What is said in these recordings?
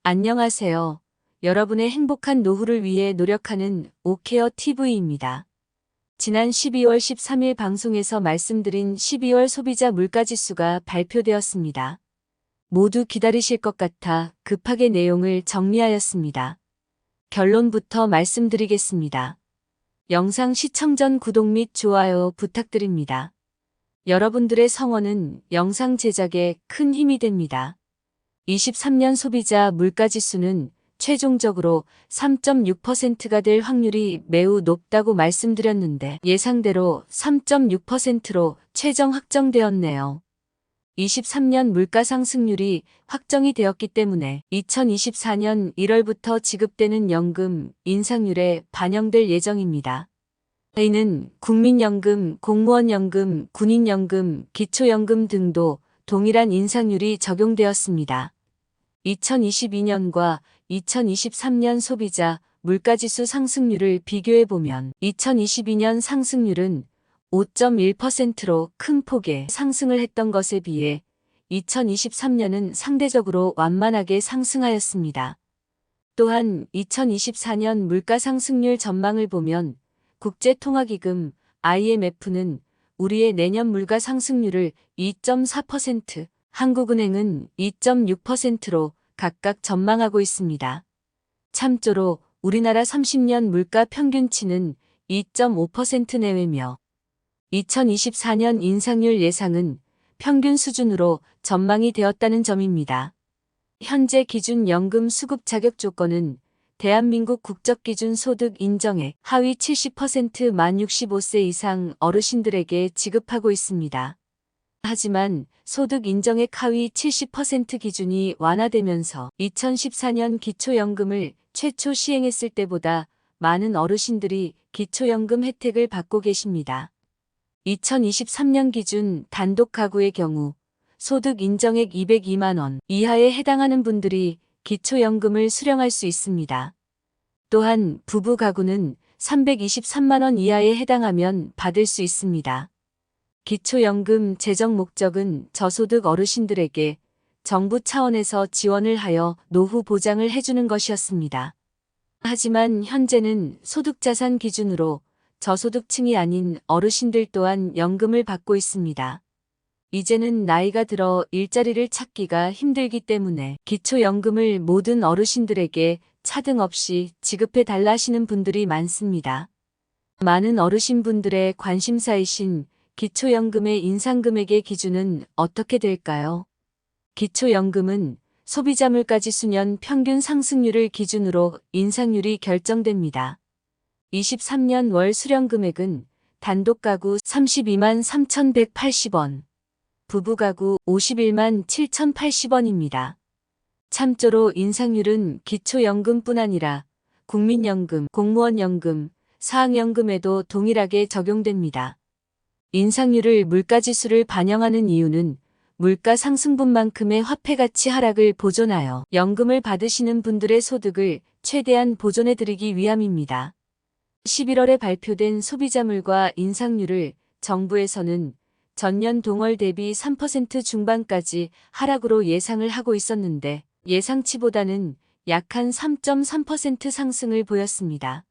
안녕하세요. 여러분의 행복한 노후를 위해 노력하는 오케어 TV입니다. 지난 12월 13일 방송에서 말씀드린 12월 소비자 물가지수가 발표되었습니다. 모두 기다리실 것 같아 급하게 내용을 정리하였습니다. 결론부터 말씀드리겠습니다. 영상 시청 전 구독 및 좋아요 부탁드립니다. 여러분들의 성원은 영상 제작에 큰 힘이 됩니다. 23년 소비자 물가지수는 최종적으로 3.6%가 될 확률이 매우 높다고 말씀드렸는데 예상대로 3.6%로 최종 확정되었네요. 23년 물가 상승률이 확정이 되었기 때문에 2024년 1월부터 지급되는 연금 인상률에 반영될 예정입니다. 이는 국민연금, 공무원연금, 군인연금, 기초연금 등도 동일한 인상률이 적용되었습니다. 2022년과 2023년 소비자 물가지수 상승률을 비교해보면 2022년 상승률은 5.1%로 큰 폭의 상승을 했던 것에 비해 2023년은 상대적으로 완만하게 상승하였습니다. 또한 2024년 물가 상승률 전망을 보면 국제통화기금 IMF는 우리의 내년 물가 상승률을 2.4%, 한국은행은 2.6%로 각각 전망하고 있습니다. 참조로 우리나라 30년 물가 평균치는 2.5% 내외며 2024년 인상률 예상은 평균 수준으로 전망이 되었다는 점입니다. 현재 기준 연금 수급 자격 조건은 대한민국 국적기준 소득 인정액 하위 70% 만 65세 이상 어르신들에게 지급하고 있습니다. 하지만 소득 인정액 하위 70% 기준이 완화되면서 2014년 기초연금을 최초 시행했을 때보다 많은 어르신들이 기초연금 혜택을 받고 계십니다. 2023년 기준 단독 가구의 경우 소득 인정액 202만 원 이하에 해당하는 분들이 기초연금을 수령할 수 있습니다. 또한 부부 가구는 323만 원 이하에 해당하면 받을 수 있습니다. 기초연금 제정 목적은 저소득 어르신들에게 정부 차원에서 지원을 하여 노후 보장을 해주는 것이었습니다. 하지만 현재는 소득자산 기준으로 저소득층이 아닌 어르신들 또한 연금을 받고 있습니다. 이제는 나이가 들어 일자리를 찾기가 힘들기 때문에 기초연금을 모든 어르신들에게 차등 없이 지급해 달라 하시는 분들이 많습니다. 많은 어르신분들의 관심사이신 기초연금의 인상금액의 기준은 어떻게 될까요? 기초연금은 소비자 물가지수년 평균 상승률을 기준으로 인상률이 결정됩니다. 23년 월 수령 금액은 단독 가구 32만 3,180원, 부부 가구 51만 7,080원입니다. 참조로 인상률은 기초연금뿐 아니라 국민연금, 공무원연금, 사학연금에도 동일하게 적용됩니다. 인상률을 물가지수를 반영하는 이유는 물가 상승분만큼의 화폐가치 하락을 보존하여 연금을 받으시는 분들의 소득을 최대한 보존해드리기 위함입니다. 11월에 발표된 소비자물가 인상률을 정부에서는 전년 동월 대비 3% 중반까지 하락으로 예상을 하고 있었는데 예상치보다는 약한 3.3% 상승을 보였습니다.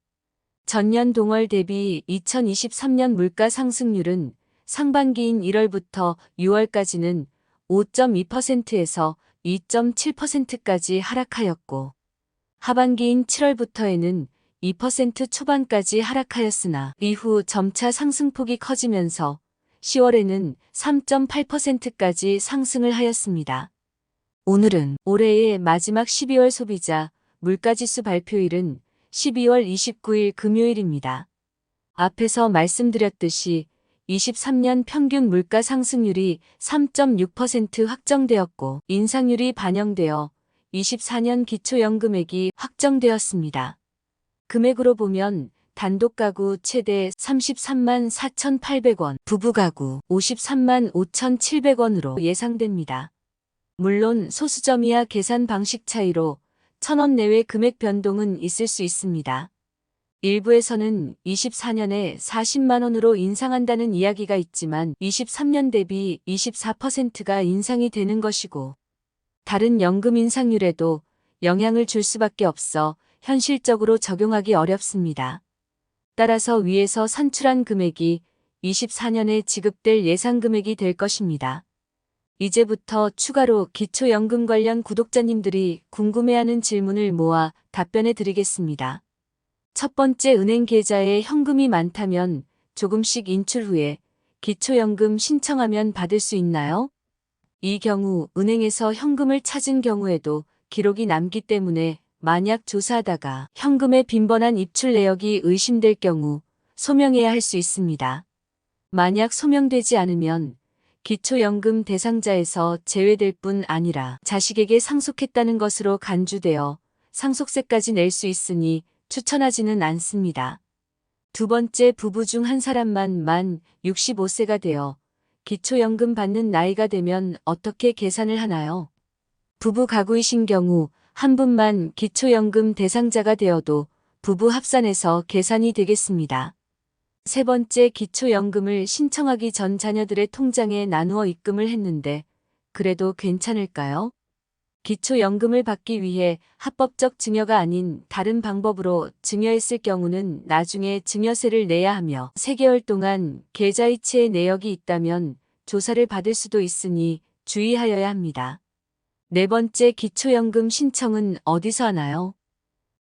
전년 동월 대비 2023년 물가 상승률은 상반기인 1월부터 6월까지는 5.2%에서 2.7%까지 하락하였고 하반기인 7월부터에는 2% 초반까지 하락하였으나 이후 점차 상승폭이 커지면서 10월에는 3.8%까지 상승을 하였습니다. 오늘은 올해의 마지막 12월 소비자 물가지수 발표일은 12월 29일 금요일입니다. 앞에서 말씀드렸듯이 23년 평균 물가 상승률이 3.6% 확정되었고 인상률이 반영되어 24년 기초연금액이 확정되었습니다. 금액으로 보면 단독 가구 최대 33만 4,800원, 부부 가구 53만 5,700원으로 예상됩니다. 물론 소수점이야 계산 방식 차이로 1,000원 내외 금액 변동은 있을 수 있습니다. 일부에서는 24년에 40만 원으로 인상한다는 이야기가 있지만 23년 대비 24%가 인상이 되는 것이고 다른 연금 인상률에도 영향을 줄 수밖에 없어 현실적으로 적용하기 어렵습니다. 따라서 위에서 산출한 금액이 24년에 지급될 예상 금액이 될 것입니다. 이제부터 추가로 기초연금 관련 구독자님들이 궁금해하는 질문을 모아 답변해 드리겠습니다. 첫 번째, 은행 계좌에 현금이 많다면 조금씩 인출 후에 기초연금 신청하면 받을 수 있나요? 이 경우 은행에서 현금을 찾은 경우에도 기록이 남기 때문에 만약 조사하다가 현금의 빈번한 입출 내역이 의심될 경우 소명해야 할 수 있습니다. 만약 소명되지 않으면 기초연금 대상자에서 제외될 뿐 아니라 자식에게 상속했다는 것으로 간주되어 상속세까지 낼 수 있으니 추천하지는 않습니다. 두 번째, 부부 중 한 사람만 만 65세가 되어 기초연금 받는 나이가 되면 어떻게 계산을 하나요? 부부 가구이신 경우 한 분만 기초연금 대상자가 되어도 부부 합산해서 계산이 되겠습니다. 세 번째, 기초연금을 신청하기 전 자녀들의 통장에 나누어 입금을 했는데 그래도 괜찮을까요? 기초연금을 받기 위해 합법적 증여가 아닌 다른 방법으로 증여했을 경우는 나중에 증여세를 내야 하며 3개월 동안 계좌이체의 내역이 있다면 조사를 받을 수도 있으니 주의하여야 합니다. 네 번째, 기초연금 신청은 어디서 하나요?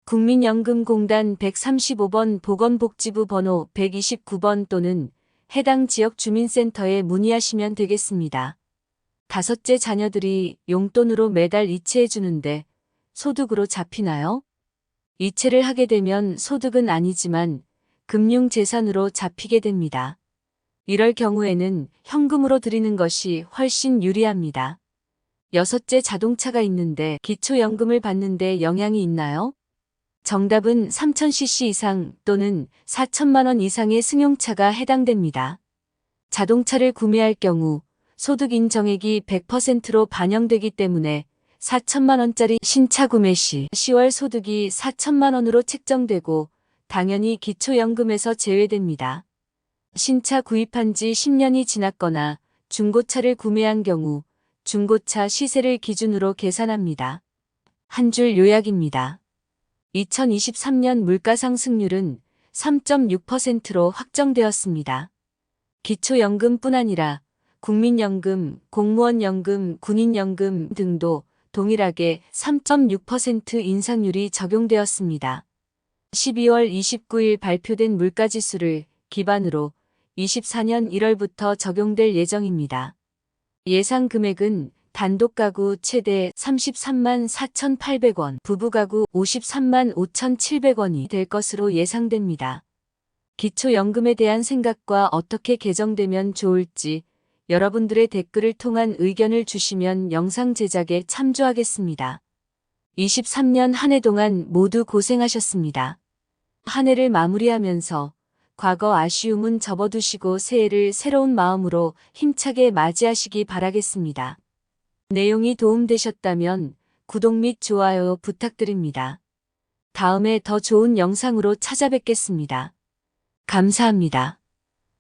국민연금공단 135번 보건복지부 번호 129번 또는 해당 지역 주민센터에 문의하시면 되겠습니다. 다섯째, 자녀들이 용돈으로 매달 이체해 주는데 소득으로 잡히나요? 이체를 하게 되면 소득은 아니지만 금융재산으로 잡히게 됩니다. 이럴 경우에는 현금으로 드리는 것이 훨씬 유리합니다. 여섯째, 자동차가 있는데 기초연금을 받는데 영향이 있나요? 정답은 3000cc 이상 또는 4천만 원 이상의 승용차가 해당됩니다. 자동차를 구매할 경우 소득 인정액이 100%로 반영되기 때문에 4천만 원짜리 신차 구매 시 10월 소득이 4천만 원으로 책정되고 당연히 기초연금에서 제외됩니다. 신차 구입한 지 10년이 지났거나 중고차를 구매한 경우 중고차 시세를 기준으로 계산합니다. 한 줄 요약입니다. 2023년 물가 상승률은 3.6%로 확정되었습니다. 기초연금뿐 아니라 국민연금, 공무원연금, 군인연금 등도 동일하게 3.6% 인상률이 적용되었습니다. 12월 29일 발표된 물가지수를 기반으로 24년 1월부터 적용될 예정입니다. 예상 금액은 단독가구 최대 33만 4,800원, 부부가구 53만 5,700원이 될 것으로 예상됩니다. 기초연금에 대한 생각과 어떻게 개정되면 좋을지 여러분들의 댓글을 통한 의견을 주시면 영상 제작에 참조하겠습니다. 23년 한 해 동안 모두 고생하셨습니다. 한 해를 마무리하면서 과거 아쉬움은 접어두시고 새해를 새로운 마음으로 힘차게 맞이하시기 바라겠습니다. 내용이 도움되셨다면 구독 및 좋아요 부탁드립니다. 다음에 더 좋은 영상으로 찾아뵙겠습니다. 감사합니다.